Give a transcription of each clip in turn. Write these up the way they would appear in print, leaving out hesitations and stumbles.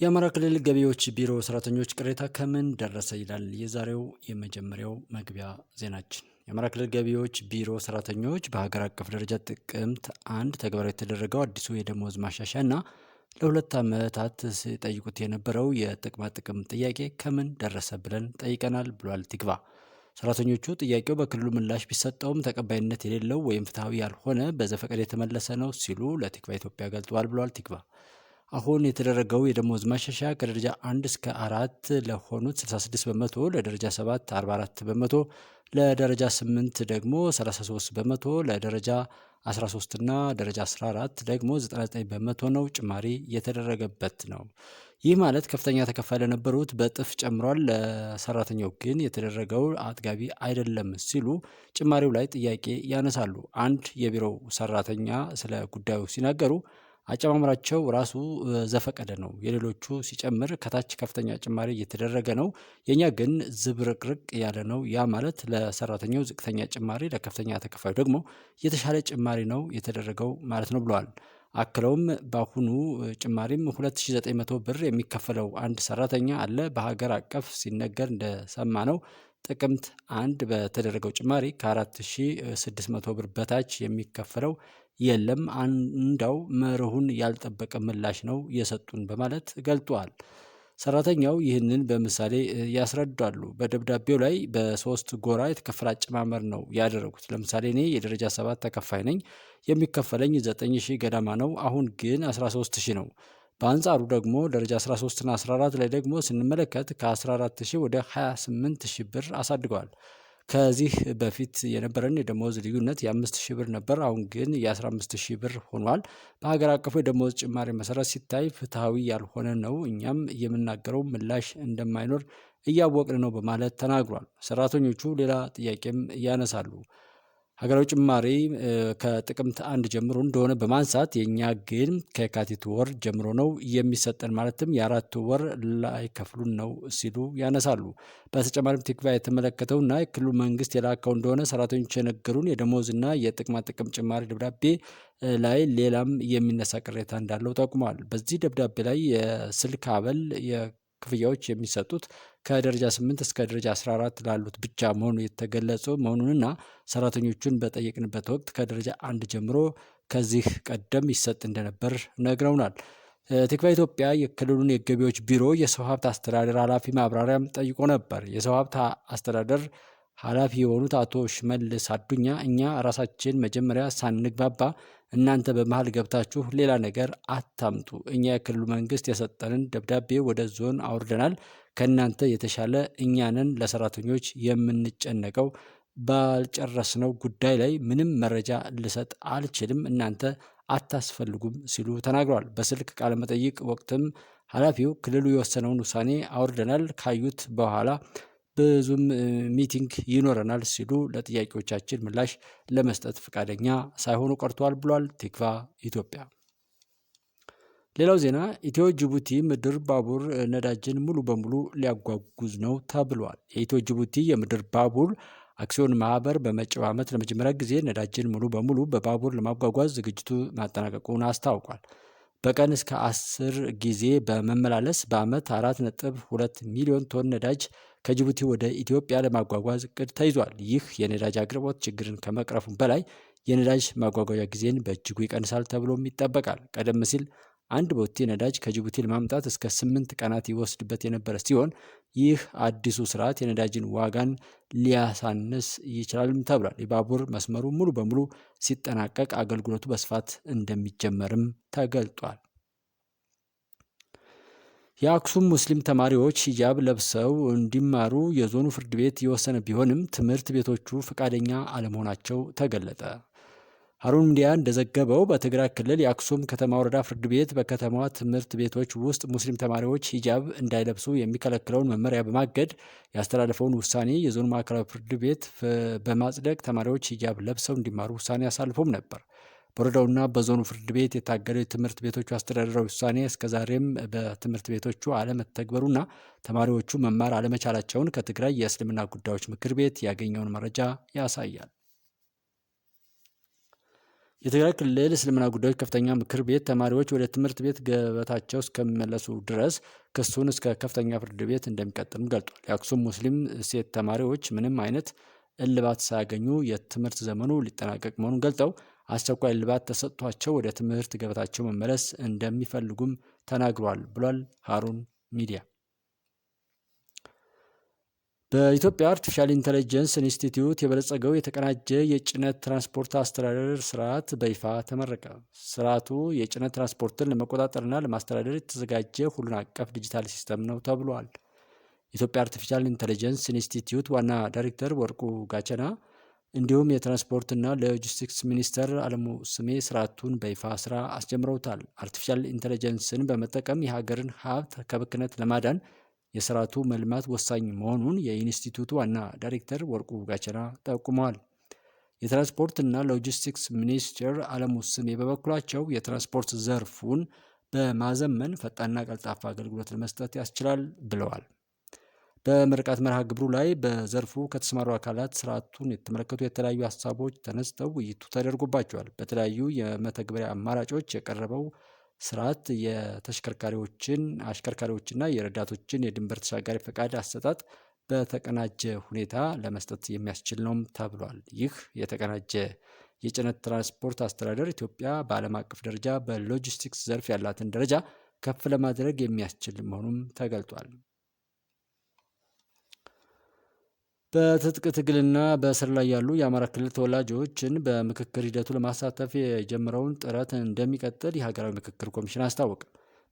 የአማራ ክልል ገቢዎች ቢሮ ሰራተኞች ቅሬታ ከምን ደረሰ ይላል የዛሬው የመጀመሪያው መግቢያ ዜናችን። የአማራ ክልል ገቢዎች ቢሮ ሰራተኞች በሀገር አቀፍ ደረጃ ጥቅምት 1 ተግባራዊ የተደረገው አዲሱ የደሞዝ ማሻሻያ እና ለ2 ዓመታት ሲጠይቁት የነበረው የጥቅማ ጥቅም ጥያቄ ከምን ደረሰ ብለን ጠይቀናል ብሏል ቲክቫ። ሰራተኞቹ ጥያቄው በክልሉ ምላሽ ቢሰጠውም ተቀባይነት የሌለው ወይም ፍትሐዊ ያልሆነ በዘፈቀድ የተመለሰ ነው ሲሉ ለቲክቫ ኢትዮጵያ ገልጸዋል ብሏል ቲክቫ። አሁን የተደረገው የደሞዝ ማሻሻያ ከደረጃ 1 እስከ 4 ለሆኑት 66 በመቶ፣ ለደረጃ 7 44 በመቶ፣ ለደረጃ 8 ደግሞ 33 በመቶ፣ ለደረጃ 13 እና ደረጃ 14 ደግሞ 99 በመቶ ነው ጭማሪ የተደረገበት ነው። ይህ ማለት ከፍተኛ ተከፋይ ለነበሩት በጥፍ ጨምሯል፣ ለሰራተኛው ግን የተደረገው አጥጋቢ አይደለም ሲሉ ጭማሪው ላይ ጥያቄ ያነሳሉ። አንድ የቢሮው ሰራተኛ ስለ ጉዳዩ ሲናገሩ አጨማምራቸው ራሱ ዘፈቀደ ነው። የሌሎቹ ሲጨምር ከታች ከፍተኛ ጭማሪ እየተደረገ ነው፣ የኛ ግን ዝብርቅርቅ ያለ ነው። ያ ማለት ለሰራተኛው ዝቅተኛ ጭማሪ፣ ለከፍተኛ ተከፋዩ ደግሞ የተሻለ ጭማሪ ነው የተደረገው ማለት ነው ብለዋል። አክለውም በአሁኑ ጭማሪም 2900 ብር የሚከፈለው አንድ ሰራተኛ አለ። በሀገር አቀፍ ሲነገር እንደሰማ ነው ጥቅምት 1 በተደረገው ጭማሪ ከ4600 ብር በታች የሚከፈለው የለም። እንዳው መርሁን ያልጠበቀ ምላሽ ነው የሰጡን በማለት ገልጧል። ሰራተኛው ይህንን በምሳሌ ያስረዳሉ። በደብዳቤው ላይ በሶስት ጎራ የተከፈለ አጨማመር ነው ያደረጉት። ለምሳሌ እኔ የደረጃ 7 ተከፋይ ነኝ፣ የሚከፈለኝ 9000 ገዳማ ነው። አሁን ግን 13000 ነው። በአንጻሩ ደግሞ ደረጃ 13 እና 14 ላይ ደግሞ ስንመለከት ከ14000 ወደ 28000 ብር አሳድገዋል። ከዚህ በፊት የነበረን የደሞዝ ልዩነት የ5000 ብር ነበር። አሁን ግን የ15000 ብር ሆኗል። በሀገር አቀፉ የደሞዝ ጭማሪ መሰረት ሲታይ ፍትሐዊ ያልሆነ ነው። እኛም የምናገረው ምላሽ እንደማይኖር እያወቅን ነው በማለት ተናግሯል። ሰራተኞቹ ሌላ ጥያቄም ያነሳሉ። ሀገራዊ ጭማሪ ከጥቅምት 1 ጀምሮ እንደሆነ በማንሳት የኛ ግን ከየካቲት ወር ጀምሮ ነው የሚሰጠን፣ ማለትም የ4 ወር ላይከፍሉን ነው ሲሉ ያነሳሉ። በተጨማሪም ቲክቫ የተመለከተውና የክልሉ መንግስት የላከው እንደሆነ ሰራተኞች የነገሩን የደሞዝና የጥቅማ ጥቅም ጭማሪ ደብዳቤ ላይ ሌላም የሚነሳ ቅሬታ እንዳለው ጠቁሟል። በዚህ ደብዳቤ ላይ የስልክ አበል ክፍያዎች የሚሰጡት ከደረጃ 8 እስከ ደረጃ 14 ላሉት ብቻ መሆኑ የተገለጸ መሆኑንና ሰራተኞቹን በጠየቅንበት ወቅት ከደረጃ 1 ጀምሮ ከዚህ ቀደም ይሰጥ እንደነበር ነግረውናል። ቲክቫ ኢትዮጵያ የክልሉን የገቢዎች ቢሮ የሰው ሀብት አስተዳደር ኃላፊ ማብራሪያም ጠይቆ ነበር። የሰው ሀብት አስተዳደር ኃላፊ የሆኑት አቶ ሽመልስ አዱኛ እኛ ራሳችን መጀመሪያ ሳንግባባ እናንተ በመሀል ገብታችሁ ሌላ ነገር አታምጡ። እኛ የክልሉ መንግስት የሰጠንን ደብዳቤ ወደ ዞን አውርደናል። ከእናንተ የተሻለ እኛንን ለሰራተኞች የምንጨነቀው ባልጨረስነው ጉዳይ ላይ ምንም መረጃ ልሰጥ አልችልም፣ እናንተ አታስፈልጉም ሲሉ ተናግረዋል። በስልክ ቃለመጠይቅ ወቅትም ኃላፊው ክልሉ የወሰነውን ውሳኔ አውርደናል፣ ካዩት በኋላ ብዙም ሚቲንግ ይኖረናል ሲሉ ለጥያቄዎቻችን ምላሽ ለመስጠት ፈቃደኛ ሳይሆኑ ቀርተዋል ብሏል ቲክቫ ኢትዮጵያ። ሌላው ዜና ኢትዮ ጅቡቲ ምድር ባቡር ነዳጅን ሙሉ በሙሉ ሊያጓጉዝ ነው ተብሏል። የኢትዮ ጅቡቲ የምድር ባቡር አክሲዮን ማህበር በመጪው ዓመት ለመጀመሪያ ጊዜ ነዳጅን ሙሉ በሙሉ በባቡር ለማጓጓዝ ዝግጅቱ ማጠናቀቁን አስታውቋል። በቀን እስከ 10 ጊዜ በመመላለስ በዓመት 4.2 ሚሊዮን ቶን ነዳጅ ከጅቡቲ ወደ ኢትዮጵያ ለማጓጓዝ እቅድ ተይዟል። ይህ የነዳጅ አቅርቦት ችግርን ከመቅረፉም በላይ የነዳጅ ማጓጓዣ ጊዜን በእጅጉ ይቀንሳል ተብሎም ይጠበቃል። ቀደም ሲል አንድ ቦቴ ነዳጅ ከጅቡቲ ለማምጣት እስከ 8 ቀናት ይወስድበት የነበረ ሲሆን ይህ አዲሱ ስርዓት የነዳጅን ዋጋን ሊያሳንስ ይችላልም ተብሏል። የባቡር መስመሩ ሙሉ በሙሉ ሲጠናቀቅ አገልግሎቱ በስፋት እንደሚጀመርም ተገልጧል። የአክሱም ሙስሊም ተማሪዎች ሂጃብ ለብሰው እንዲማሩ የዞኑ ፍርድ ቤት የወሰነ ቢሆንም ትምህርት ቤቶቹ ፈቃደኛ አለመሆናቸው ተገለጠ። ሀሩን ሚዲያ እንደዘገበው በትግራይ ክልል የአክሱም ከተማ ወረዳ ፍርድ ቤት በከተማዋ ትምህርት ቤቶች ውስጥ ሙስሊም ተማሪዎች ሂጃብ እንዳይለብሱ የሚከለክለውን መመሪያ በማገድ ያስተላለፈውን ውሳኔ የዞኑ ማዕከላዊ ፍርድ ቤት በማጽደቅ ተማሪዎች ሂጃብ ለብሰው እንዲማሩ ውሳኔ አሳልፎም ነበር። በወረዳውና በዞኑ ፍርድ ቤት የታገደው የትምህርት ቤቶቹ አስተዳደራዊ ውሳኔ እስከዛሬም በትምህርት ቤቶቹ አለመተግበሩና ተማሪዎቹ መማር አለመቻላቸውን ከትግራይ የእስልምና ጉዳዮች ምክር ቤት ያገኘውን መረጃ ያሳያል። የትግራይ ክልል እስልምና ጉዳዮች ከፍተኛ ምክር ቤት ተማሪዎች ወደ ትምህርት ቤት ገበታቸው እስከሚመለሱ ድረስ ክሱን እስከ ከፍተኛ ፍርድ ቤት እንደሚቀጥልም ገልጧል። የአክሱም ሙስሊም ሴት ተማሪዎች ምንም አይነት እልባት ሳያገኙ የትምህርት ዘመኑ ሊጠናቀቅ መሆኑን ገልጠው አስቸኳይ እልባት ተሰጥቷቸው ወደ ትምህርት ገበታቸው መመለስ እንደሚፈልጉም ተናግሯል ብሏል ሀሩን ሚዲያ። በኢትዮጵያ አርቲፊሻል ኢንተለጀንስ ኢንስቲትዩት የበለጸገው የተቀናጀ የጭነት ትራንስፖርት አስተዳደር ስርዓት በይፋ ተመረቀ። ስርዓቱ የጭነት ትራንስፖርትን ለመቆጣጠርና ለማስተዳደር የተዘጋጀ ሁሉን አቀፍ ዲጂታል ሲስተም ነው ተብሏል። የኢትዮጵያ አርቲፊሻል ኢንተለጀንስ ኢንስቲትዩት ዋና ዳይሬክተር ወርቁ ጋቸና እንዲሁም የትራንስፖርትና ሎጂስቲክስ ሚኒስተር አለሙ ስሜ ስርዓቱን በይፋ ስራ አስጀምረውታል። አርቲፊሻል ኢንተለጀንስን በመጠቀም የሀገርን ሀብት ከብክነት ለማዳን የስርዓቱ መልማት ወሳኝ መሆኑን የኢንስቲትዩቱ ዋና ዳይሬክተር ወርቁ ጋቸና ጠቁመዋል። የትራንስፖርትና ሎጂስቲክስ ሚኒስትር አለሙ ስሜ በበኩላቸው የትራንስፖርት ዘርፉን በማዘመን ፈጣንና ቀልጣፋ አገልግሎት ለመስጠት ያስችላል ብለዋል። በምርቃት መርሃ ግብሩ ላይ በዘርፉ ከተሰማሩ አካላት ስርዓቱን የተመለከቱ የተለያዩ ሀሳቦች ተነስተው ውይይቱ ተደርጎባቸዋል። በተለያዩ የመተግበሪያ አማራጮች የቀረበው ስርዓት አሽከርካሪዎችና የረዳቶችን የድንበር ተሻጋሪ ፈቃድ አሰጣጥ በተቀናጀ ሁኔታ ለመስጠት የሚያስችል ነውም ተብሏል። ይህ የተቀናጀ የጭነት ትራንስፖርት አስተዳደር ኢትዮጵያ በዓለም አቀፍ ደረጃ በሎጂስቲክስ ዘርፍ ያላትን ደረጃ ከፍ ለማድረግ የሚያስችል መሆኑም ተገልጧል። በትጥቅ ትግልና በእስር ላይ ያሉ የአማራ ክልል ተወላጆችን በምክክር ሂደቱ ለማሳተፍ የጀመረውን ጥረት እንደሚቀጥል የሀገራዊ ምክክር ኮሚሽን አስታወቀ።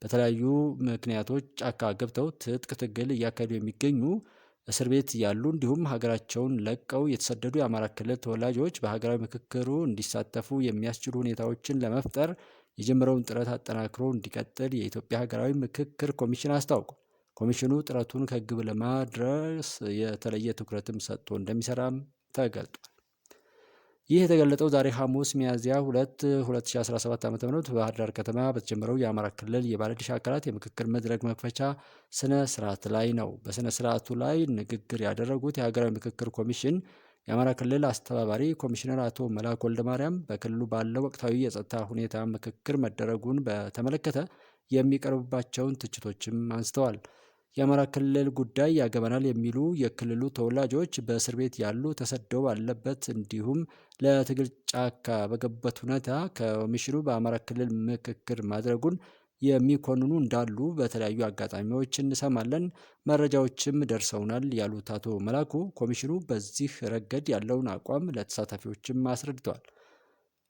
በተለያዩ ምክንያቶች ጫካ ገብተው ትጥቅ ትግል እያካሄዱ የሚገኙ እስር ቤት ያሉ እንዲሁም ሀገራቸውን ለቀው የተሰደዱ የአማራ ክልል ተወላጆች በሀገራዊ ምክክሩ እንዲሳተፉ የሚያስችሉ ሁኔታዎችን ለመፍጠር የጀመረውን ጥረት አጠናክሮ እንዲቀጥል የኢትዮጵያ ሀገራዊ ምክክር ኮሚሽን አስታውቋል። ኮሚሽኑ ጥረቱን ከግብ ለማድረስ የተለየ ትኩረትም ሰጥቶ እንደሚሰራም ተገልጧል። ይህ የተገለጠው ዛሬ ሐሙስ ሚያዝያ 2 2017 ዓ.ም በባህር ዳር ከተማ በተጀመረው የአማራ ክልል የባለድርሻ አካላት የምክክር መድረክ መክፈቻ ስነ ስርዓት ላይ ነው። በስነ ስርዓቱ ላይ ንግግር ያደረጉት የሀገራዊ ምክክር ኮሚሽን የአማራ ክልል አስተባባሪ ኮሚሽነር አቶ መላኩ ወልደማርያም በክልሉ ባለው ወቅታዊ የጸጥታ ሁኔታ ምክክር መደረጉን በተመለከተ የሚቀርቡባቸውን ትችቶችም አንስተዋል። የአማራ ክልል ጉዳይ ያገባናል የሚሉ የክልሉ ተወላጆች በእስር ቤት ያሉ፣ ተሰደው ባለበት እንዲሁም ለትግል ጫካ በገቡበት ሁኔታ ኮሚሽኑ በአማራ ክልል ምክክር ማድረጉን የሚኮንኑ እንዳሉ በተለያዩ አጋጣሚዎች እንሰማለን፣ መረጃዎችም ደርሰውናል ያሉት አቶ መላኩ ኮሚሽኑ በዚህ ረገድ ያለውን አቋም ለተሳታፊዎችም አስረድተዋል።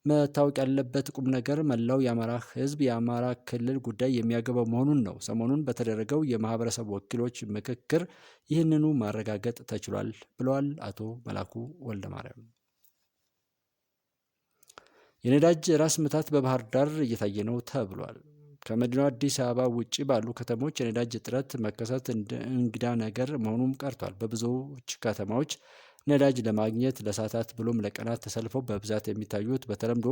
መታወቅ ያለበት ቁም ነገር መላው የአማራ ሕዝብ የአማራ ክልል ጉዳይ የሚያገባው መሆኑን ነው። ሰሞኑን በተደረገው የማህበረሰብ ወኪሎች ምክክር ይህንኑ ማረጋገጥ ተችሏል ብለዋል አቶ መላኩ ወልደማርያም። የነዳጅ ራስ ምታት በባህር ዳር እየታየ ነው ተብሏል። ከመዲናው አዲስ አበባ ውጭ ባሉ ከተሞች የነዳጅ እጥረት መከሰት እንግዳ ነገር መሆኑም ቀርቷል። በብዙዎች ከተማዎች ነዳጅ ለማግኘት ለሰዓታት ብሎም ለቀናት ተሰልፈው በብዛት የሚታዩት በተለምዶ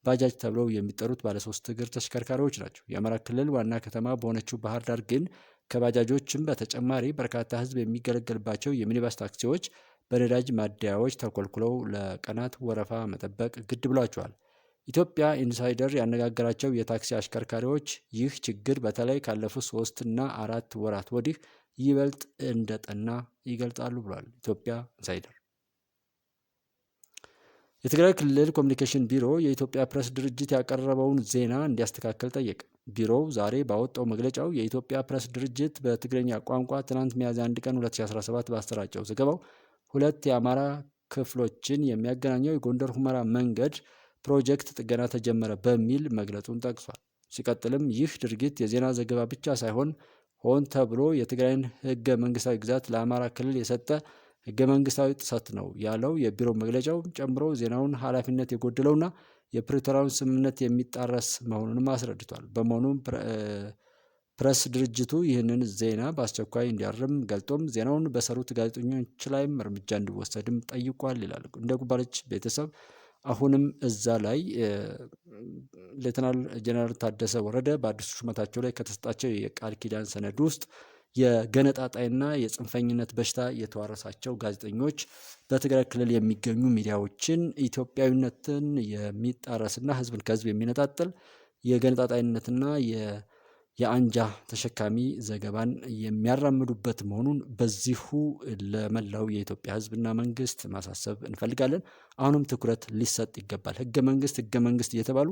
ባጃጅ ተብለው የሚጠሩት ባለሶስት እግር ተሽከርካሪዎች ናቸው። የአማራ ክልል ዋና ከተማ በሆነችው ባህር ዳር ግን ከባጃጆችም በተጨማሪ በርካታ ሕዝብ የሚገለገልባቸው የሚኒባስ ታክሲዎች በነዳጅ ማደያዎች ተኮልኩለው ለቀናት ወረፋ መጠበቅ ግድ ብሏቸዋል። ኢትዮጵያ ኢንሳይደር ያነጋገራቸው የታክሲ አሽከርካሪዎች ይህ ችግር በተለይ ካለፉት 3 እና 4 ወራት ወዲህ ይበልጥ እንደጠና ይገልጻሉ ብሏል ኢትዮጵያ ኢንሳይደር። የትግራይ ክልል ኮሚኒኬሽን ቢሮ የኢትዮጵያ ፕሬስ ድርጅት ያቀረበውን ዜና እንዲያስተካክል ጠየቀ። ቢሮው ዛሬ ባወጣው መግለጫው የኢትዮጵያ ፕሬስ ድርጅት በትግረኛ ቋንቋ ትናንት ሚያዝያ 1 ቀን 2017 ባሰራጨው ዘገባው 2 የአማራ ክፍሎችን የሚያገናኘው የጎንደር ሁመራ መንገድ ፕሮጀክት ጥገና ተጀመረ በሚል መግለጹን ጠቅሷል። ሲቀጥልም ይህ ድርጊት የዜና ዘገባ ብቻ ሳይሆን ሆን ተብሎ የትግራይን ህገ መንግስታዊ ግዛት ለአማራ ክልል የሰጠ ህገ መንግስታዊ ጥሰት ነው ያለው የቢሮው መግለጫው ጨምሮ ዜናውን ኃላፊነት የጎደለውና የፕሪቶሪያውን ስምምነት የሚጣረስ መሆኑንም አስረድቷል። በመሆኑም ፕሬስ ድርጅቱ ይህንን ዜና በአስቸኳይ እንዲያርም ገልጦም ዜናውን በሰሩት ጋዜጠኞች ላይም እርምጃ እንዲወሰድም ጠይቋል ይላል። እንደ ጉባለች ቤተሰብ አሁንም እዛ ላይ ሌተናል ጀነራል ታደሰ ወረደ በአዲሱ ሹመታቸው ላይ ከተሰጣቸው የቃል ኪዳን ሰነድ ውስጥ የገነጣጣይና የጽንፈኝነት በሽታ የተዋረሳቸው ጋዜጠኞች በትግራይ ክልል የሚገኙ ሚዲያዎችን ኢትዮጵያዊነትን የሚጣረስና ህዝብን ከህዝብ የሚነጣጥል የገነጣጣይነትና የአንጃ ተሸካሚ ዘገባን የሚያራምዱበት መሆኑን በዚሁ ለመላው የኢትዮጵያ ህዝብና መንግስት ማሳሰብ እንፈልጋለን። አሁንም ትኩረት ሊሰጥ ይገባል። ህገ መንግስት እየተባሉ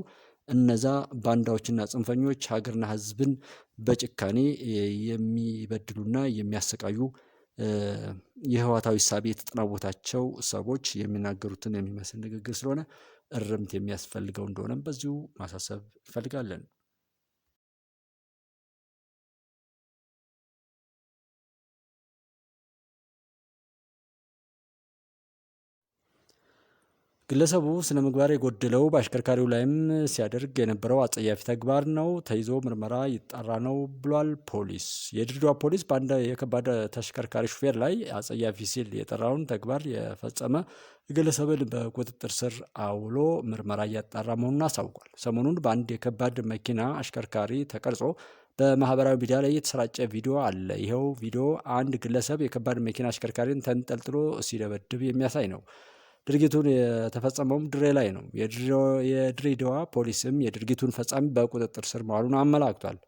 እነዛ ባንዳዎችና ጽንፈኞች ሀገርና ህዝብን በጭካኔ የሚበድሉና የሚያሰቃዩ የህወሓታዊ እሳቤ የተጠናወታቸው ሰዎች የሚናገሩትን የሚመስል ንግግር ስለሆነ እርምት የሚያስፈልገው እንደሆነም በዚሁ ማሳሰብ እንፈልጋለን። ግለሰቡ ስነ ምግባር የጎደለው በአሽከርካሪው ላይም ሲያደርግ የነበረው አጸያፊ ተግባር ነው፣ ተይዞ ምርመራ ይጣራ ነው ብሏል ፖሊስ። የድሬዳዋ ፖሊስ በአንድ የከባድ ተሽከርካሪ ሹፌር ላይ አጸያፊ ሲል የጠራውን ተግባር የፈጸመ ግለሰብን በቁጥጥር ስር አውሎ ምርመራ እያጣራ መሆኑን አሳውቋል። ሰሞኑን በአንድ የከባድ መኪና አሽከርካሪ ተቀርጾ በማህበራዊ ሚዲያ ላይ የተሰራጨ ቪዲዮ አለ። ይኸው ቪዲዮ አንድ ግለሰብ የከባድ መኪና አሽከርካሪን ተንጠልጥሎ ሲደበድብ የሚያሳይ ነው። ድርጊቱን የተፈጸመውም ድሬ ላይ ነው። የድሬዳዋ ፖሊስም የድርጊቱን ፈጻሚ በቁጥጥር ስር መዋሉን አመላክቷል።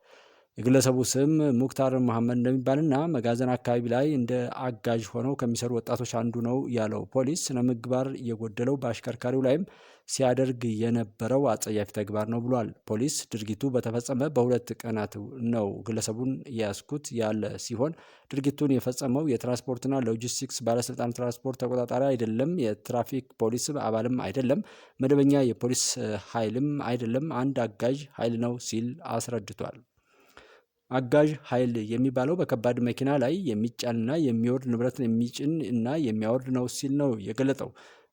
የግለሰቡ ስም ሙክታር መሐመድ እንደሚባልና መጋዘን አካባቢ ላይ እንደ አጋዥ ሆነው ከሚሰሩ ወጣቶች አንዱ ነው ያለው ፖሊስ ስነ ምግባር የጎደለው በአሽከርካሪው ላይም ሲያደርግ የነበረው አጸያፊ ተግባር ነው ብሏል። ፖሊስ ድርጊቱ በተፈጸመ በ2 ቀናት ነው ግለሰቡን ያስኩት ያለ ሲሆን ድርጊቱን የፈጸመው የትራንስፖርትና ሎጂስቲክስ ባለስልጣን ትራንስፖርት ተቆጣጣሪ አይደለም፣ የትራፊክ ፖሊስ አባልም አይደለም፣ መደበኛ የፖሊስ ኃይልም አይደለም፣ አንድ አጋዥ ኃይል ነው ሲል አስረድቷል። አጋዥ ኃይል የሚባለው በከባድ መኪና ላይ የሚጫንና የሚወርድ ንብረትን የሚጭን እና የሚያወርድ ነው ሲል ነው የገለጸው።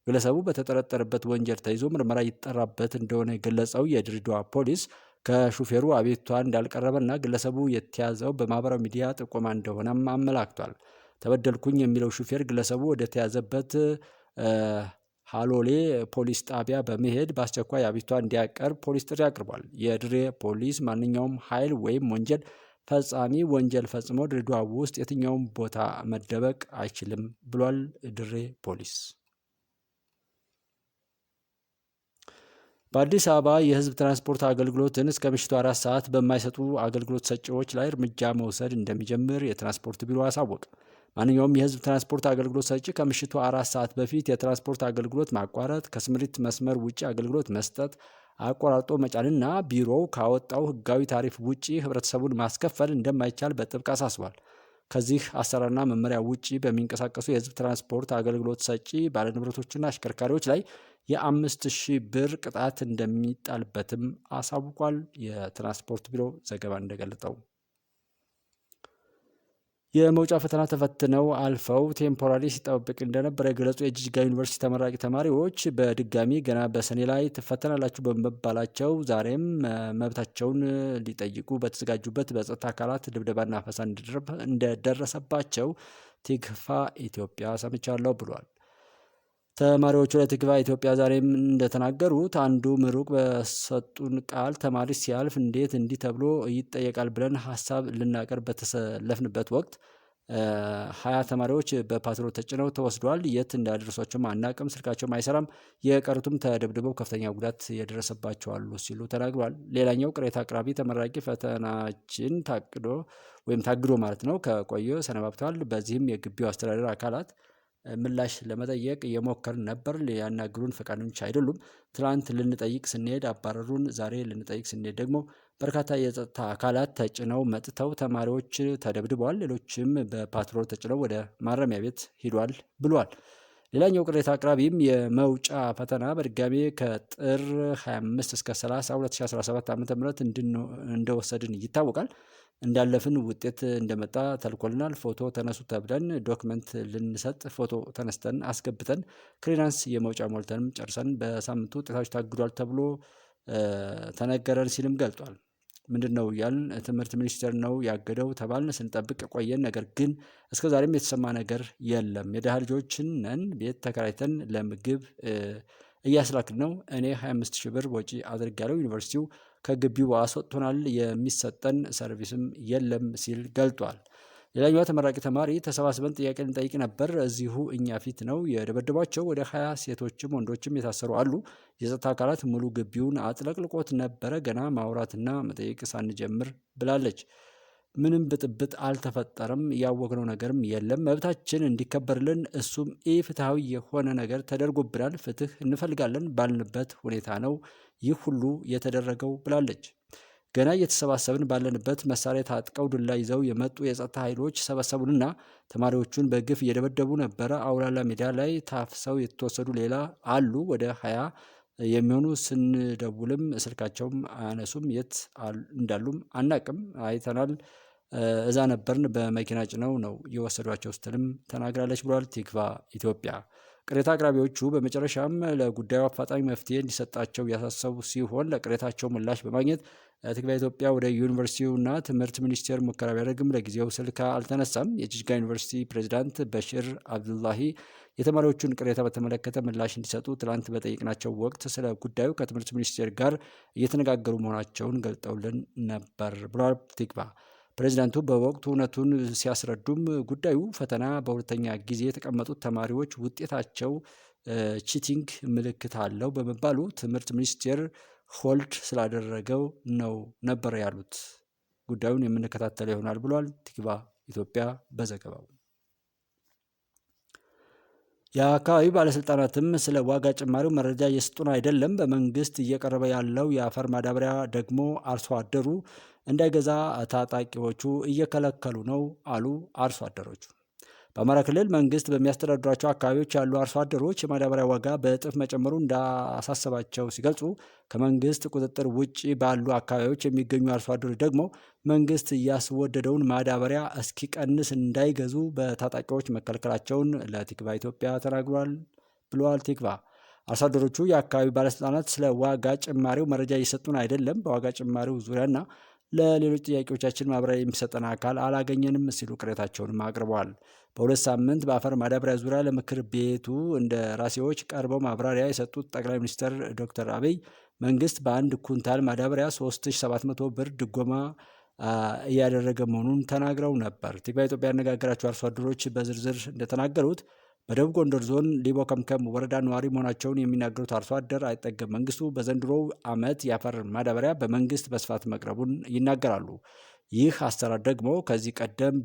ግለሰቡ በተጠረጠረበት ወንጀል ተይዞ ምርመራ ይጠራበት እንደሆነ የገለጸው የድሬዳዋ ፖሊስ ከሹፌሩ አቤቱታ እንዳልቀረበና ግለሰቡ የተያዘው በማህበራዊ ሚዲያ ጥቆማ እንደሆነም አመላክቷል። ተበደልኩኝ የሚለው ሹፌር ግለሰቡ ወደ ተያዘበት ሃሎሌ ፖሊስ ጣቢያ በመሄድ በአስቸኳይ አቤቱታ እንዲያቀርብ ፖሊስ ጥሪ አቅርቧል። የድሬ ፖሊስ ማንኛውም ኃይል ወይም ወንጀል ፈጻሚ ወንጀል ፈጽሞ ድሬዳዋ ውስጥ የትኛውም ቦታ መደበቅ አይችልም ብሏል። ድሬ ፖሊስ በአዲስ አበባ የህዝብ ትራንስፖርት አገልግሎትን እስከ ምሽቱ 4 ሰዓት በማይሰጡ አገልግሎት ሰጪዎች ላይ እርምጃ መውሰድ እንደሚጀምር የትራንስፖርት ቢሮ አሳወቀ። ማንኛውም የህዝብ ትራንስፖርት አገልግሎት ሰጪ ከምሽቱ 4 ሰዓት በፊት የትራንስፖርት አገልግሎት ማቋረጥ፣ ከስምሪት መስመር ውጭ አገልግሎት መስጠት፣ አቆራርጦ መጫንና ቢሮው ካወጣው ህጋዊ ታሪፍ ውጪ ህብረተሰቡን ማስከፈል እንደማይቻል በጥብቅ አሳስቧል። ከዚህ አሰራርና መመሪያ ውጪ በሚንቀሳቀሱ የህዝብ ትራንስፖርት አገልግሎት ሰጪ ባለንብረቶችና አሽከርካሪዎች ላይ የ5,000 ብር ቅጣት እንደሚጣልበትም አሳውቋል። የትራንስፖርት ቢሮ ዘገባ እንደገለጠው የመውጫ ፈተና ተፈትነው አልፈው ቴምፖራሪ ሲጠባበቅ እንደነበረ የገለጹ የጅጅጋ ዩኒቨርሲቲ ተመራቂ ተማሪዎች በድጋሚ ገና በሰኔ ላይ ትፈተናላችሁ በመባላቸው ዛሬም መብታቸውን ሊጠይቁ በተዘጋጁበት በጸጥታ አካላት ድብደባና አፈሳ እንደደረሰባቸው ቲክቫ ኢትዮጵያ ሰምቻለሁ ብሏል። ተማሪዎቹ ለቲክቫ ኢትዮጵያ ዛሬም እንደተናገሩት አንዱ ምሩቅ በሰጡን ቃል ተማሪ ሲያልፍ እንዴት እንዲህ ተብሎ ይጠየቃል ብለን ሀሳብ ልናቀርብ በተሰለፍንበት ወቅት 20 ተማሪዎች በፓትሮል ተጭነው ተወስደዋል። የት እንዳደረሷቸውም አናቅም፣ ስልካቸውም አይሰራም፣ የቀሩትም ተደብድበው ከፍተኛ ጉዳት የደረሰባቸው አሉ ሲሉ ተናግሯል። ሌላኛው ቅሬታ አቅራቢ ተመራቂ ፈተናችን ታግዶ ማለት ነው ከቆየ ሰነባብተዋል። በዚህም የግቢው አስተዳደር አካላት ምላሽ ለመጠየቅ እየሞከርን ነበር። ሊያናግሩን ፈቃደኞች አይደሉም። ትናንት ልንጠይቅ ስንሄድ አባረሩን። ዛሬ ልንጠይቅ ስንሄድ ደግሞ በርካታ የጸጥታ አካላት ተጭነው መጥተው ተማሪዎች ተደብድበዋል። ሌሎችም በፓትሮል ተጭነው ወደ ማረሚያ ቤት ሂዷል ብሏል። ሌላኛው ቅሬታ አቅራቢም የመውጫ ፈተና በድጋሜ ከጥር 25 እስከ 30 2017 ዓ.ም እንደወሰድን ይታወቃል። እንዳለፍን ውጤት እንደመጣ ተልኮልናል። ፎቶ ተነሱ ተብለን ዶክመንት ልንሰጥ ፎቶ ተነስተን አስገብተን ክሊራንስ የመውጫ ሞልተንም ጨርሰን በሳምንቱ ውጤታዎች ታግዷል ተብሎ ተነገረን ሲልም ገልጧል። ምንድን ነው ያልን? ትምህርት ሚኒስቴር ነው ያገደው ተባልን። ስንጠብቅ ቆየን። ነገር ግን እስከዛሬም የተሰማ ነገር የለም። የድሃ ልጆችን ነን። ቤት ተከራይተን ለምግብ እያስላክን ነው። እኔ 25,000 ብር ወጪ አድርጋለሁ። ዩኒቨርሲቲው ከግቢው አስወጥቶናል። የሚሰጠን ሰርቪስም የለም ሲል ገልጧል። ሌላኛዋ ተመራቂ ተማሪ ተሰባስበን ጥያቄ ልንጠይቅ ነበር። እዚሁ እኛ ፊት ነው የደበደቧቸው። ወደ 20 ሴቶችም ወንዶችም የታሰሩ አሉ። የጸጥታ አካላት ሙሉ ግቢውን አጥለቅልቆት ነበረ። ገና ማውራትና መጠየቅ ሳንጀምር ብላለች። ምንም ብጥብጥ አልተፈጠረም። ያወቅነው ነገርም የለም። መብታችን እንዲከበርልን እሱም ኢፍትሐዊ የሆነ ነገር ተደርጎብናል። ፍትህ እንፈልጋለን ባልንበት ሁኔታ ነው ይህ ሁሉ የተደረገው ብላለች። ገና እየተሰባሰብን ባለንበት መሳሪያ ታጥቀው ዱላ ይዘው የመጡ የጸጥታ ኃይሎች ሰበሰቡንና ተማሪዎቹን በግፍ እየደበደቡ ነበረ። አውላላ ሜዳ ላይ ታፍሰው የተወሰዱ ሌላ አሉ። ወደ 20 የሚሆኑ ስንደውልም ስልካቸውም አያነሱም። የት እንዳሉም አናቅም። አይተናል፣ እዛ ነበርን፣ በመኪና ጭነው ነው የወሰዷቸው ስትልም ተናግራለች ብሏል ቲክቫ ኢትዮጵያ። ቅሬታ አቅራቢዎቹ በመጨረሻም ለጉዳዩ አፋጣኝ መፍትሄ እንዲሰጣቸው ያሳሰቡ ሲሆን ለቅሬታቸው ምላሽ በማግኘት ቲክቫ ኢትዮጵያ ወደ ዩኒቨርሲቲውና ትምህርት ሚኒስቴር ሙከራ ቢያደርግም ለጊዜው ስልክ አልተነሳም። የጅጅጋ ዩኒቨርሲቲ ፕሬዚዳንት በሽር አብዱላሂ የተማሪዎቹን ቅሬታ በተመለከተ ምላሽ እንዲሰጡ ትላንት በጠየቅናቸው ወቅት ስለ ጉዳዩ ከትምህርት ሚኒስቴር ጋር እየተነጋገሩ መሆናቸውን ገልጠውልን ነበር ብሏል ቲክቫ። ፕሬዚዳንቱ በወቅቱ እውነቱን ሲያስረዱም ጉዳዩ ፈተና በሁለተኛ ጊዜ የተቀመጡት ተማሪዎች ውጤታቸው ቺቲንግ ምልክት አለው በመባሉ ትምህርት ሚኒስቴር ሆልድ ስላደረገው ነበር ያሉት። ጉዳዩን የምንከታተለው ይሆናል ብሏል ቲክቫ ኢትዮጵያ በዘገባው። የአካባቢ ባለስልጣናትም ስለ ዋጋ ጭማሪው መረጃ እየሰጡን አይደለም። በመንግስት እየቀረበ ያለው የአፈር ማዳበሪያ ደግሞ አርሶ አደሩ እንዳይገዛ ታጣቂዎቹ እየከለከሉ ነው አሉ አርሶ አደሮቹ። በአማራ ክልል መንግስት በሚያስተዳድሯቸው አካባቢዎች ያሉ አርሶ አደሮች የማዳበሪያ ዋጋ በእጥፍ መጨመሩ እንዳሳሰባቸው ሲገልጹ፣ ከመንግስት ቁጥጥር ውጭ ባሉ አካባቢዎች የሚገኙ አርሶ አደሮች ደግሞ መንግስት እያስወደደውን ማዳበሪያ እስኪቀንስ እንዳይገዙ በታጣቂዎች መከልከላቸውን ለቲክቫ ኢትዮጵያ ተናግሯል ብለዋል ቲክቫ። አርሶ አደሮቹ የአካባቢ ባለስልጣናት ስለ ዋጋ ጭማሪው መረጃ እየሰጡን አይደለም፣ በዋጋ ጭማሪው ዙሪያና ለሌሎች ጥያቄዎቻችን ማብራሪያ የሚሰጠን አካል አላገኘንም ሲሉ ቅሬታቸውንም አቅርበዋል። በ2 ሳምንት በአፈር ማዳበሪያ ዙሪያ ለምክር ቤቱ እንደራሴዎች ቀርበው ማብራሪያ የሰጡት ጠቅላይ ሚኒስትር ዶክተር አብይ መንግስት በአንድ ኩንታል ማዳበሪያ 3700 ብር ድጎማ እያደረገ መሆኑን ተናግረው ነበር። ቲክቫ ኢትዮጵያ ያነጋገራቸው አርሶ አደሮች በዝርዝር እንደተናገሩት በደቡብ ጎንደር ዞን ሊቦ ከምከም ወረዳ ነዋሪ መሆናቸውን የሚናገሩት አርሶ አደር አይጠገም መንግስቱ በዘንድሮው ዓመት የአፈር ማዳበሪያ በመንግስት በስፋት መቅረቡን ይናገራሉ። ይህ አሰራር ደግሞ ከዚህ ቀደም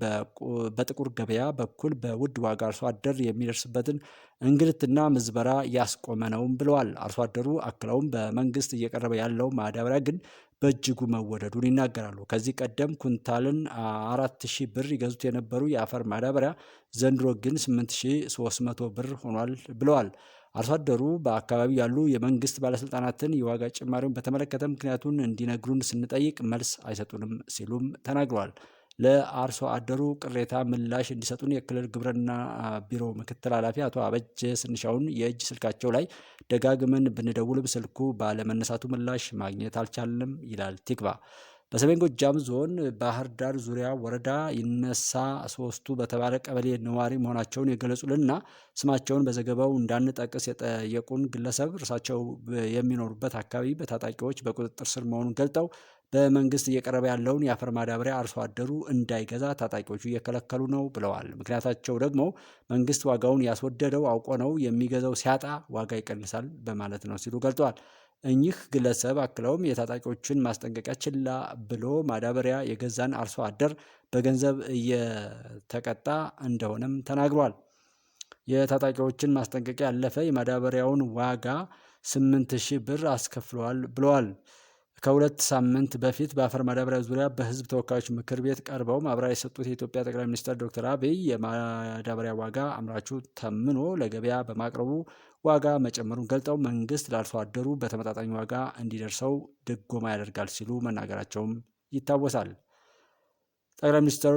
በጥቁር ገበያ በኩል በውድ ዋጋ አርሶ አደር የሚደርስበትን እንግልትና ምዝበራ ያስቆመ ነውም ብለዋል። አርሶ አደሩ አክለውም በመንግስት እየቀረበ ያለው ማዳበሪያ ግን በእጅጉ መወደዱን ይናገራሉ። ከዚህ ቀደም ኩንታልን 4000 ብር ይገዙት የነበሩ የአፈር ማዳበሪያ ዘንድሮ ግን 8300 ብር ሆኗል ብለዋል። አርሶ አደሩ በአካባቢው ያሉ የመንግስት ባለስልጣናትን የዋጋ ጭማሪውን በተመለከተ ምክንያቱን እንዲነግሩን ስንጠይቅ መልስ አይሰጡንም ሲሉም ተናግረዋል። ለአርሶ አደሩ ቅሬታ ምላሽ እንዲሰጡን የክልል ግብርና ቢሮ ምክትል ኃላፊ አቶ አበጀ ስንሻውን የእጅ ስልካቸው ላይ ደጋግመን ብንደውልም ስልኩ ባለመነሳቱ ምላሽ ማግኘት አልቻልንም ይላል ቲክቫ። በሰሜን ጎጃም ዞን ባህር ዳር ዙሪያ ወረዳ ይነሳ ሶስቱ በተባለ ቀበሌ ነዋሪ መሆናቸውን የገለጹልንና ስማቸውን በዘገባው እንዳንጠቅስ የጠየቁን ግለሰብ እርሳቸው የሚኖሩበት አካባቢ በታጣቂዎች በቁጥጥር ስር መሆኑን ገልጠው በመንግስት እየቀረበ ያለውን የአፈር ማዳበሪያ አርሶ አደሩ እንዳይገዛ ታጣቂዎቹ እየከለከሉ ነው ብለዋል። ምክንያታቸው ደግሞ መንግስት ዋጋውን ያስወደደው አውቆ ነው፣ የሚገዛው ሲያጣ ዋጋ ይቀንሳል በማለት ነው ሲሉ ገልጠዋል። እኚህ ግለሰብ አክለውም የታጣቂዎችን ማስጠንቀቂያ ችላ ብሎ ማዳበሪያ የገዛን አርሶ አደር በገንዘብ እየተቀጣ እንደሆነም ተናግሯል። የታጣቂዎችን ማስጠንቀቂያ ያለፈ የማዳበሪያውን ዋጋ 8000 ብር አስከፍለዋል ብለዋል። ከ2 ሳምንት በፊት በአፈር ማዳበሪያ ዙሪያ በህዝብ ተወካዮች ምክር ቤት ቀርበው ማብራሪያ የሰጡት የኢትዮጵያ ጠቅላይ ሚኒስትር ዶክተር አብይ የማዳበሪያ ዋጋ አምራቹ ተምኖ ለገበያ በማቅረቡ ዋጋ መጨመሩን ገልጠው መንግስት ለአርሶ አደሩ በተመጣጣኝ ዋጋ እንዲደርሰው ድጎማ ያደርጋል ሲሉ መናገራቸውም ይታወሳል። ጠቅላይ ሚኒስትር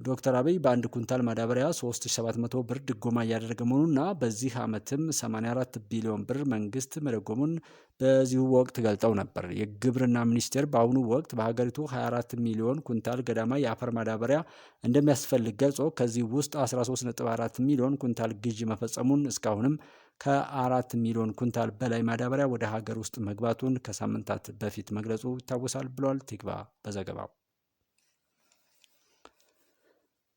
ዶክተር አብይ በአንድ ኩንታል ማዳበሪያ 3700 ብር ድጎማ እያደረገ መሆኑና በዚህ ዓመትም 84 ቢሊዮን ብር መንግስት መደጎሙን በዚሁ ወቅት ገልጠው ነበር። የግብርና ሚኒስቴር በአሁኑ ወቅት በሀገሪቱ 24 ሚሊዮን ኩንታል ገዳማ የአፈር ማዳበሪያ እንደሚያስፈልግ ገልጾ ከዚህ ውስጥ 13.4 ሚሊዮን ኩንታል ግዢ መፈጸሙን እስካሁንም ከ4 ሚሊዮን ኩንታል በላይ ማዳበሪያ ወደ ሀገር ውስጥ መግባቱን ከሳምንታት በፊት መግለጹ ይታወሳል ብሏል ቲክቫ በዘገባው።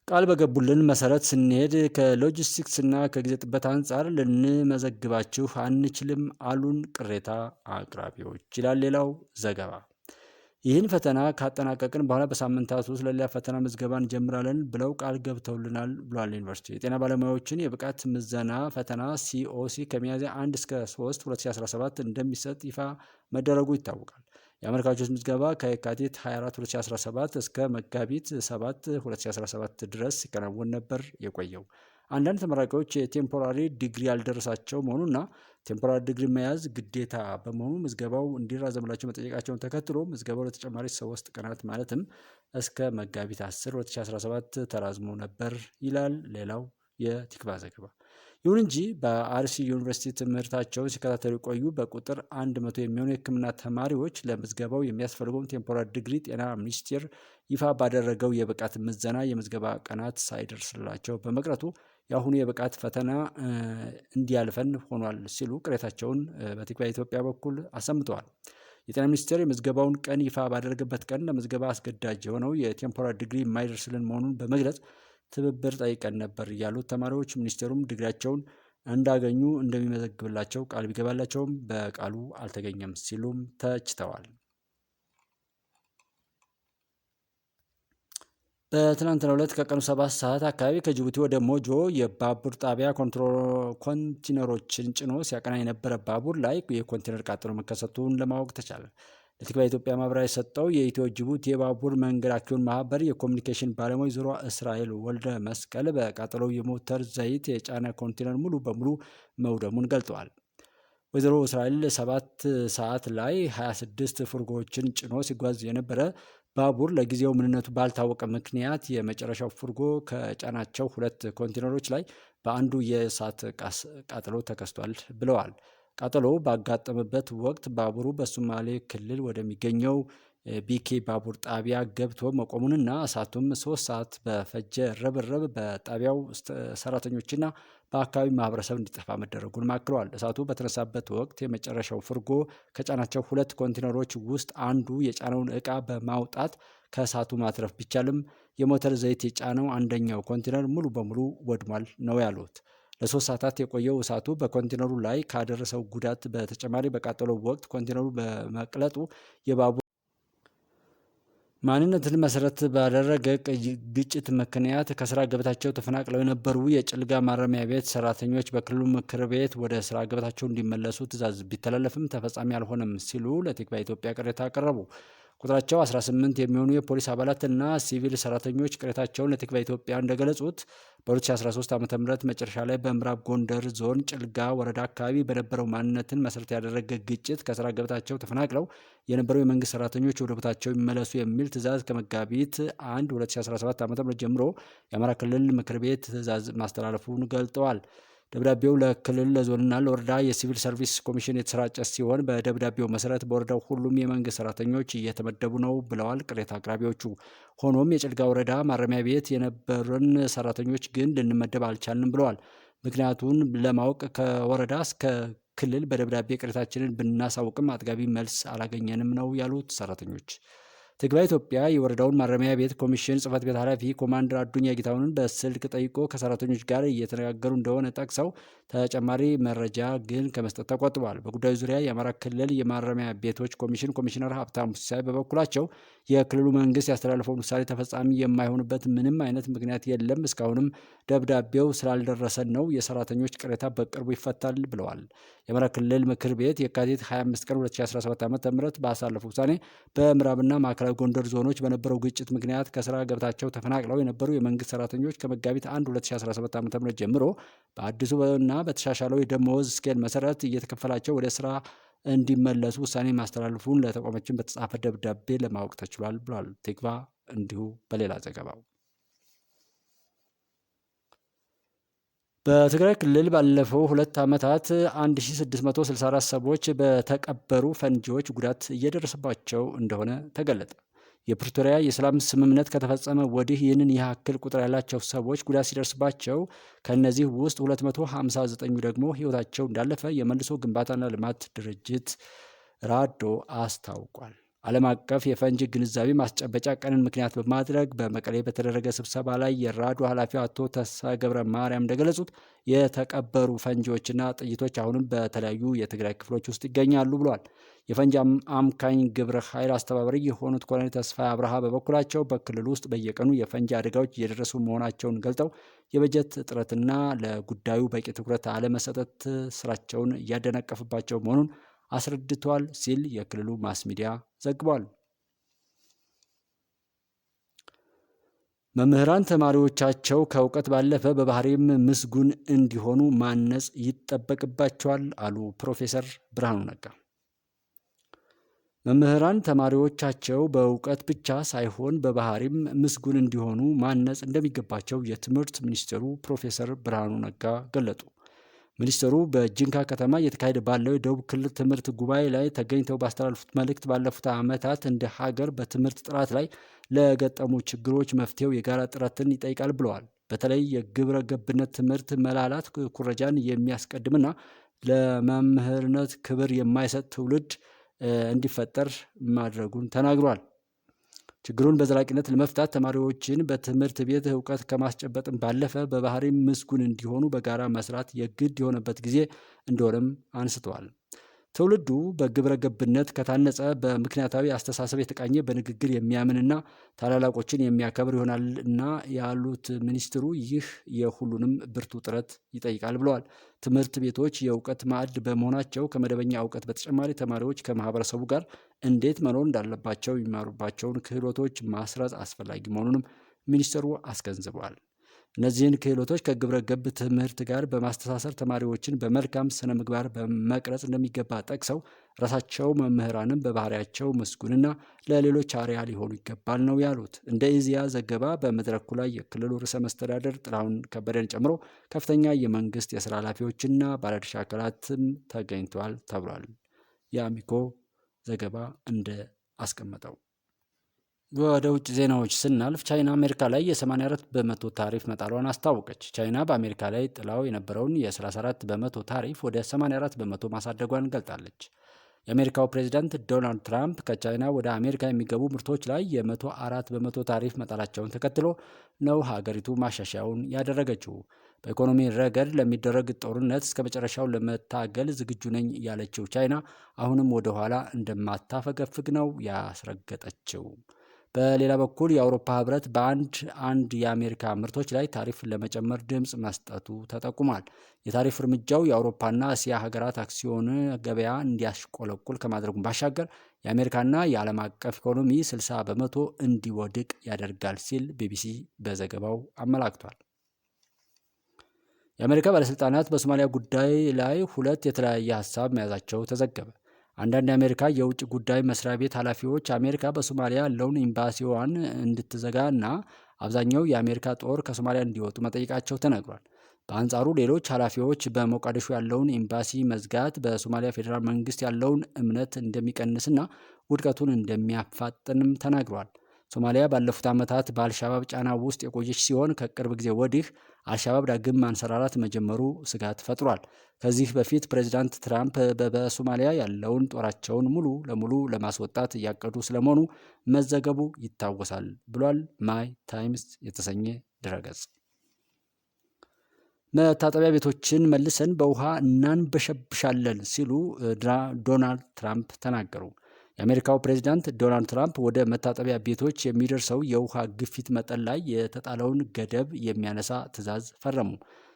ቃል በገቡልን መሰረት ስንሄድ ከሎጂስቲክስና ከጊዜ ጥበት አንጻር ልንመዘግባችሁ አንችልም አሉን ቅሬታ አቅራቢዎች ይላል ሌላው ዘገባ። ይህን ፈተና ካጠናቀቅን በኋላ በሳምንታት ውስጥ ለሌላ ፈተና ምዝገባ እንጀምራለን ብለው ቃል ገብተውልናል ብሏል ዩኒቨርሲቲ። የጤና ባለሙያዎችን የብቃት ምዘና ፈተና ሲኦሲ ከሚያዝያ 1 እስከ 3 2017 እንደሚሰጥ ይፋ መደረጉ ይታወቃል። የአመልካቾች ምዝገባ ከየካቲት 24 2017 እስከ መጋቢት 7 2017 ድረስ ሲከናወን ነበር የቆየው። አንዳንድ ተመራቂዎች የቴምፖራሪ ዲግሪ ያልደረሳቸው መሆኑና ቴምፖራሪ ዲግሪ መያዝ ግዴታ በመሆኑ ምዝገባው እንዲራዘምላቸው መጠየቃቸውን ተከትሎ ምዝገባው ለተጨማሪ 3 ቀናት ማለትም እስከ መጋቢት 10 2017 ተራዝሞ ነበር ይላል ሌላው የቲክቫህ ዘገባ። ይሁን እንጂ በአርሲ ዩኒቨርሲቲ ትምህርታቸውን ሲከታተሉ የቆዩ በቁጥር 100 የሚሆኑ የሕክምና ተማሪዎች ለምዝገባው የሚያስፈልገውን ቴምፖራሪ ዲግሪ ጤና ሚኒስቴር ይፋ ባደረገው የብቃት ምዘና የምዝገባ ቀናት ሳይደርስላቸው በመቅረቱ የአሁኑ የብቃት ፈተና እንዲያልፈን ሆኗል ሲሉ ቅሬታቸውን በቲክቫህ ኢትዮጵያ በኩል አሰምተዋል። የጤና ሚኒስቴር የምዝገባውን ቀን ይፋ ባደረገበት ቀን ለምዝገባ አስገዳጅ የሆነው የቴምፖራሪ ዲግሪ የማይደርስልን መሆኑን በመግለጽ ትብብር ጠይቀን ነበር ያሉት ተማሪዎች ሚኒስቴሩም ዲግሪያቸውን እንዳገኙ እንደሚመዘግብላቸው ቃል ቢገባላቸውም በቃሉ አልተገኘም ሲሉም ተችተዋል። በትናንትናው ዕለት ከቀኑ 7 ሰዓት አካባቢ ከጅቡቲ ወደ ሞጆ የባቡር ጣቢያ ኮንቴነሮችን ጭኖ ሲያቀና የነበረ ባቡር ላይ የኮንቴነር ቃጠሎ መከሰቱን ለማወቅ ተቻለ። ለቲክቫህ ኢትዮጵያ ማብራሪያ የሰጠው የኢትዮ ጅቡቲ የባቡር መንገድ አክሲዮን ማህበር የኮሚኒኬሽን ባለሙያ ወይዘሮ እስራኤል ወልደ መስቀል በቃጠሎው የሞተር ዘይት የጫነ ኮንቴነር ሙሉ በሙሉ መውደሙን ገልጠዋል። ወይዘሮ እስራኤል 7 ሰዓት ላይ 26 ፉርጎዎችን ጭኖ ሲጓዝ የነበረ ባቡር ለጊዜው ምንነቱ ባልታወቀ ምክንያት የመጨረሻው ፉርጎ ከጫናቸው 2 ኮንቴነሮች ላይ በአንዱ የእሳት ቃጠሎ ተከስቷል ብለዋል። ቃጠሎ ባጋጠመበት ወቅት ባቡሩ በሶማሌ ክልል ወደሚገኘው ቢኬ ባቡር ጣቢያ ገብቶ መቆሙንና እሳቱም 3 ሰዓት በፈጀ ርብርብ በጣቢያው ሰራተኞችና በአካባቢ ማህበረሰብ እንዲጠፋ መደረጉን አክለዋል። እሳቱ በተነሳበት ወቅት የመጨረሻው ፍርጎ ከጫናቸው 2 ኮንቴነሮች ውስጥ አንዱ የጫነውን ዕቃ በማውጣት ከእሳቱ ማትረፍ ቢቻልም የሞተር ዘይት የጫነው አንደኛው ኮንቴነር ሙሉ በሙሉ ወድሟል ነው ያሉት። ለ3 ሰዓታት የቆየው እሳቱ በኮንቴነሩ ላይ ካደረሰው ጉዳት በተጨማሪ በቃጠሎው ወቅት ኮንቴነሩ በመቅለጡ የባቡር ማንነትን መሰረት ባደረገ ግጭት ምክንያት ከስራ ገበታቸው ተፈናቅለው የነበሩ የጭልጋ ማረሚያ ቤት ሰራተኞች በክልሉ ምክር ቤት ወደ ስራ ገበታቸው እንዲመለሱ ትዕዛዝ ቢተላለፍም ተፈጻሚ አልሆነም ሲሉ ለቲክቫህ ኢትዮጵያ ቅሬታ አቀረቡ። ቁጥራቸው 18 የሚሆኑ የፖሊስ አባላትና ሲቪል ሰራተኞች ቅሬታቸውን ለቲክቫህ ኢትዮጵያ እንደገለጹት በ2013 ዓ.ም መጨረሻ ላይ በምዕራብ ጎንደር ዞን ጭልጋ ወረዳ አካባቢ በነበረው ማንነትን መሰረት ያደረገ ግጭት ከስራ ገበታቸው ተፈናቅለው የነበሩ የመንግስት ሰራተኞች ወደ ቦታቸው ይመለሱ የሚል ትዕዛዝ ከመጋቢት 1 2017 ዓ.ም ጀምሮ የአማራ ክልል ምክር ቤት ትዕዛዝ ማስተላለፉን ገልጠዋል። ደብዳቤው ለክልል ለዞንና ለወረዳ የሲቪል ሰርቪስ ኮሚሽን የተሰራጨ ሲሆን በደብዳቤው መሰረት በወረዳው ሁሉም የመንግስት ሰራተኞች እየተመደቡ ነው ብለዋል ቅሬታ አቅራቢዎቹ። ሆኖም የጭልጋ ወረዳ ማረሚያ ቤት የነበሩን ሰራተኞች ግን ልንመደብ አልቻልንም ብለዋል። ምክንያቱን ለማወቅ ከወረዳ እስከ ክልል በደብዳቤ ቅሬታችንን ብናሳውቅም አጥጋቢ መልስ አላገኘንም ነው ያሉት ሰራተኞች። ቲክቫህ ኢትዮጵያ የወረዳውን ማረሚያ ቤት ኮሚሽን ጽህፈት ቤት ኃላፊ ኮማንደር አዱኛ ጌታሁንን በስልክ ጠይቆ ከሰራተኞች ጋር እየተነጋገሩ እንደሆነ ጠቅሰው ተጨማሪ መረጃ ግን ከመስጠት ተቆጥቧል። በጉዳዩ ዙሪያ የአማራ ክልል የማረሚያ ቤቶች ኮሚሽን ኮሚሽነር ሀብታሙ ሲሳይ በበኩላቸው የክልሉ መንግስት ያስተላለፈውን ውሳኔ ተፈጻሚ የማይሆንበት ምንም አይነት ምክንያት የለም፣ እስካሁንም ደብዳቤው ስላልደረሰን ነው፣ የሰራተኞች ቅሬታ በቅርቡ ይፈታል ብለዋል። የአማራ ክልል ምክር ቤት የካቲት 25 ቀን 2017 ዓ.ም ባሳለፈው ውሳኔ በምዕራብና ማዕከላዊ ጎንደር ዞኖች በነበረው ግጭት ምክንያት ከስራ ገበታቸው ተፈናቅለው የነበሩ የመንግስት ሰራተኞች ከመጋቢት 1 2017 ዓ.ም ጀምሮ በአዲሱ እና በተሻሻለው የደመወዝ ስኬል መሰረት እየተከፈላቸው ወደ ስራ እንዲመለሱ ውሳኔ ማስተላለፉን ለተቋማችን በተጻፈ ደብዳቤ ለማወቅ ተችሏል ብሏል ቲክቫህ። እንዲሁ በሌላ ዘገባው በትግራይ ክልል ባለፈው 2 ዓመታት 1664 ሰዎች በተቀበሩ ፈንጂዎች ጉዳት እየደረሰባቸው እንደሆነ ተገለጠ። የፕሪቶሪያ የሰላም ስምምነት ከተፈጸመ ወዲህ ይህንን ያክል ቁጥር ያላቸው ሰዎች ጉዳት ሲደርስባቸው ከእነዚህ ውስጥ 259ኙ ደግሞ ሕይወታቸው እንዳለፈ የመልሶ ግንባታና ልማት ድርጅት ራዶ አስታውቋል። ዓለም አቀፍ የፈንጂ ግንዛቤ ማስጨበጫ ቀንን ምክንያት በማድረግ በመቀሌ በተደረገ ስብሰባ ላይ የራዱ ኃላፊው አቶ ተስፋ ገብረ ማርያም እንደገለጹት የተቀበሩ ፈንጂዎችና ጥይቶች አሁንም በተለያዩ የትግራይ ክፍሎች ውስጥ ይገኛሉ ብለዋል። የፈንጂ አምካኝ ግብረ ኃይል አስተባባሪ የሆኑት ኮሎኔል ተስፋ አብርሃ በበኩላቸው በክልሉ ውስጥ በየቀኑ የፈንጂ አደጋዎች እየደረሱ መሆናቸውን ገልጠው የበጀት እጥረትና ለጉዳዩ በቂ ትኩረት አለመሰጠት ስራቸውን እያደናቀፍባቸው መሆኑን አስረድቷል ሲል የክልሉ ማስ ሚዲያ ዘግቧል። መምህራን ተማሪዎቻቸው ከእውቀት ባለፈ በባህሪም ምስጉን እንዲሆኑ ማነጽ ይጠበቅባቸዋል አሉ ፕሮፌሰር ብርሃኑ ነጋ። መምህራን ተማሪዎቻቸው በእውቀት ብቻ ሳይሆን በባህሪም ምስጉን እንዲሆኑ ማነጽ እንደሚገባቸው የትምህርት ሚኒስትሩ ፕሮፌሰር ብርሃኑ ነጋ ገለጡ። ሚኒስትሩ በጂንካ ከተማ እየተካሄደ ባለው የደቡብ ክልል ትምህርት ጉባኤ ላይ ተገኝተው ባስተላለፉት መልእክት ባለፉት ዓመታት እንደ ሀገር በትምህርት ጥራት ላይ ለገጠሙ ችግሮች መፍትሄው የጋራ ጥረትን ይጠይቃል ብለዋል። በተለይ የግብረ ገብነት ትምህርት መላላት ኩረጃን የሚያስቀድምና ለመምህርነት ክብር የማይሰጥ ትውልድ እንዲፈጠር ማድረጉን ተናግሯል። ችግሩን በዘላቂነት ለመፍታት ተማሪዎችን በትምህርት ቤት እውቀት ከማስጨበጥም ባለፈ በባህሪ ምስጉን እንዲሆኑ በጋራ መስራት የግድ የሆነበት ጊዜ እንደሆነም አንስተዋል። ትውልዱ በግብረ ገብነት ከታነጸ በምክንያታዊ አስተሳሰብ የተቃኘ በንግግር የሚያምንና ታላላቆችን የሚያከብር ይሆናል እና ያሉት ሚኒስትሩ ይህ የሁሉንም ብርቱ ጥረት ይጠይቃል ብለዋል። ትምህርት ቤቶች የእውቀት ማዕድ በመሆናቸው ከመደበኛ እውቀት በተጨማሪ ተማሪዎች ከማህበረሰቡ ጋር እንዴት መኖር እንዳለባቸው የሚማሩባቸውን ክህሎቶች ማስረጽ አስፈላጊ መሆኑንም ሚኒስትሩ አስገንዝበዋል። እነዚህን ክህሎቶች ከግብረ ገብ ትምህርት ጋር በማስተሳሰር ተማሪዎችን በመልካም ስነ ምግባር በመቅረጽ እንደሚገባ ጠቅሰው ራሳቸው መምህራንም በባህሪያቸው ምስጉንና ለሌሎች አርአያ ሊሆኑ ይገባል ነው ያሉት። እንደ ኢዜአ ዘገባ በመድረኩ ላይ የክልሉ ርዕሰ መስተዳደር ጥላሁን ከበደን ጨምሮ ከፍተኛ የመንግስት የስራ ኃላፊዎችና ባለድርሻ አካላትም ተገኝተዋል ተብሏል። የአሚኮ ዘገባ እንደ አስቀመጠው። ወደ ውጭ ዜናዎች ስናልፍ ቻይና አሜሪካ ላይ የ84 በመቶ ታሪፍ መጣሏን አስታወቀች። ቻይና በአሜሪካ ላይ ጥላው የነበረውን የ34 በመቶ ታሪፍ ወደ 84 በመቶ ማሳደጓን ገልጣለች። የአሜሪካው ፕሬዚዳንት ዶናልድ ትራምፕ ከቻይና ወደ አሜሪካ የሚገቡ ምርቶች ላይ የ104 በመቶ ታሪፍ መጣላቸውን ተከትሎ ነው ሀገሪቱ ማሻሻያውን ያደረገችው። በኢኮኖሚ ረገድ ለሚደረግ ጦርነት እስከ መጨረሻው ለመታገል ዝግጁ ነኝ ያለችው ቻይና አሁንም ወደ ኋላ እንደማታፈገፍግ ነው ያስረገጠችው። በሌላ በኩል የአውሮፓ ህብረት በአንድ የአሜሪካ ምርቶች ላይ ታሪፍ ለመጨመር ድምፅ መስጠቱ ተጠቁሟል። የታሪፍ እርምጃው የአውሮፓና እስያ ሀገራት አክሲዮን ገበያ እንዲያሽቆለቁል ከማድረጉም ባሻገር የአሜሪካና የዓለም አቀፍ ኢኮኖሚ 60 በመቶ እንዲወድቅ ያደርጋል ሲል ቢቢሲ በዘገባው አመላክቷል። የአሜሪካ ባለስልጣናት በሶማሊያ ጉዳይ ላይ ሁለት የተለያየ ሀሳብ መያዛቸው ተዘገበ። አንዳንድ የአሜሪካ የውጭ ጉዳይ መስሪያ ቤት ኃላፊዎች አሜሪካ በሶማሊያ ያለውን ኤምባሲዋን እንድትዘጋ እና አብዛኛው የአሜሪካ ጦር ከሶማሊያ እንዲወጡ መጠየቃቸው ተነግሯል። በአንጻሩ ሌሎች ኃላፊዎች በሞቃዲሾ ያለውን ኤምባሲ መዝጋት በሶማሊያ ፌዴራል መንግስት ያለውን እምነት እንደሚቀንስና ውድቀቱን እንደሚያፋጥንም ተናግሯል። ሶማሊያ ባለፉት ዓመታት በአልሻባብ ጫና ውስጥ የቆየች ሲሆን ከቅርብ ጊዜ ወዲህ አልሻባብ ዳግም ማንሰራራት መጀመሩ ስጋት ፈጥሯል። ከዚህ በፊት ፕሬዚዳንት ትራምፕ በሶማሊያ ያለውን ጦራቸውን ሙሉ ለሙሉ ለማስወጣት እያቀዱ ስለመሆኑ መዘገቡ ይታወሳል ብሏል ማይ ታይምስ የተሰኘ ድረገጽ። መታጠቢያ ቤቶችን መልሰን በውሃ እናንበሸብሻለን ሲሉ ዶናልድ ትራምፕ ተናገሩ። የአሜሪካው ፕሬዚዳንት ዶናልድ ትራምፕ ወደ መታጠቢያ ቤቶች የሚደርሰው የውሃ ግፊት መጠን ላይ የተጣለውን ገደብ የሚያነሳ ትዕዛዝ ፈረሙ።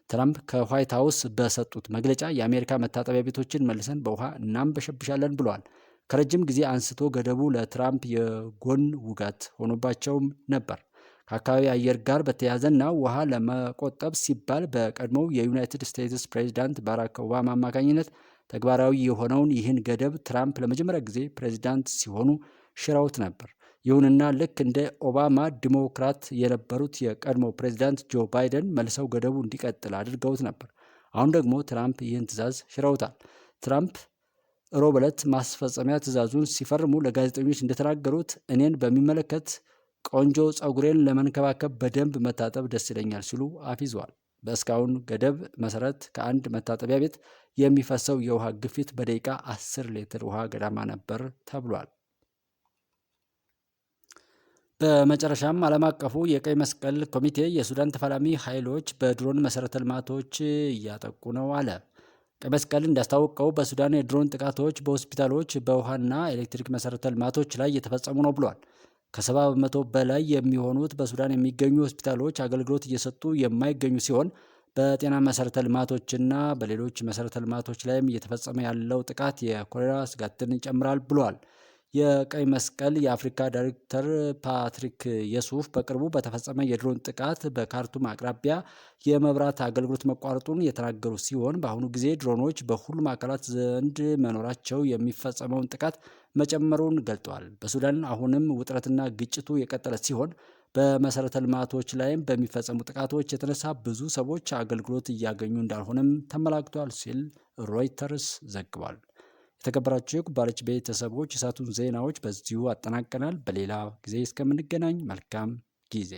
ትራምፕ ከዋይት ሀውስ በሰጡት መግለጫ የአሜሪካ መታጠቢያ ቤቶችን መልሰን በውሃ እናንበሸብሻለን ብለዋል። ከረጅም ጊዜ አንስቶ ገደቡ ለትራምፕ የጎን ውጋት ሆኖባቸውም ነበር። ከአካባቢ አየር ጋር በተያያዘና ውሃ ለመቆጠብ ሲባል በቀድሞው የዩናይትድ ስቴትስ ፕሬዚዳንት ባራክ ኦባማ አማካኝነት ተግባራዊ የሆነውን ይህን ገደብ ትራምፕ ለመጀመሪያ ጊዜ ፕሬዚዳንት ሲሆኑ ሽረውት ነበር። ይሁንና ልክ እንደ ኦባማ ዲሞክራት የነበሩት የቀድሞው ፕሬዚዳንት ጆ ባይደን መልሰው ገደቡ እንዲቀጥል አድርገውት ነበር። አሁን ደግሞ ትራምፕ ይህን ትዕዛዝ ሽረውታል። ትራምፕ ሮብ ዕለት ማስፈጸሚያ ትዕዛዙን ሲፈርሙ ለጋዜጠኞች እንደተናገሩት እኔን በሚመለከት ቆንጆ ፀጉሬን ለመንከባከብ በደንብ መታጠብ ደስ ይለኛል ሲሉ አፊዘዋል። በእስካሁን ገደብ መሰረት ከአንድ መታጠቢያ ቤት የሚፈሰው የውሃ ግፊት በደቂቃ 10 ሊትር ውሃ ገዳማ ነበር ተብሏል። በመጨረሻም ዓለም አቀፉ የቀይ መስቀል ኮሚቴ የሱዳን ተፋላሚ ኃይሎች በድሮን መሠረተ ልማቶች እያጠቁ ነው አለ። ቀይ መስቀል እንዳስታወቀው በሱዳን የድሮን ጥቃቶች በሆስፒታሎች፣ በውሃና ኤሌክትሪክ መሠረተ ልማቶች ላይ እየተፈጸሙ ነው ብሏል። ከ70 በመቶ በላይ የሚሆኑት በሱዳን የሚገኙ ሆስፒታሎች አገልግሎት እየሰጡ የማይገኙ ሲሆን በጤና መሠረተ ልማቶችና በሌሎች መሠረተ ልማቶች ላይም እየተፈጸመ ያለው ጥቃት የኮሌራ ስጋትን ይጨምራል ብሏል። የቀይ መስቀል የአፍሪካ ዳይሬክተር ፓትሪክ የሱፍ በቅርቡ በተፈጸመ የድሮን ጥቃት በካርቱም አቅራቢያ የመብራት አገልግሎት መቋረጡን የተናገሩ ሲሆን በአሁኑ ጊዜ ድሮኖች በሁሉም አካላት ዘንድ መኖራቸው የሚፈጸመውን ጥቃት መጨመሩን ገልጠዋል። በሱዳን አሁንም ውጥረትና ግጭቱ የቀጠለ ሲሆን በመሠረተ ልማቶች ላይም በሚፈጸሙ ጥቃቶች የተነሳ ብዙ ሰዎች አገልግሎት እያገኙ እንዳልሆነም ተመላክቷል ሲል ሮይተርስ ዘግቧል። የተከበራችሁ የኩባለች ቤተሰቦች የሰዓቱን ዜናዎች በዚሁ አጠናቀናል። በሌላ ጊዜ እስከምንገናኝ መልካም ጊዜ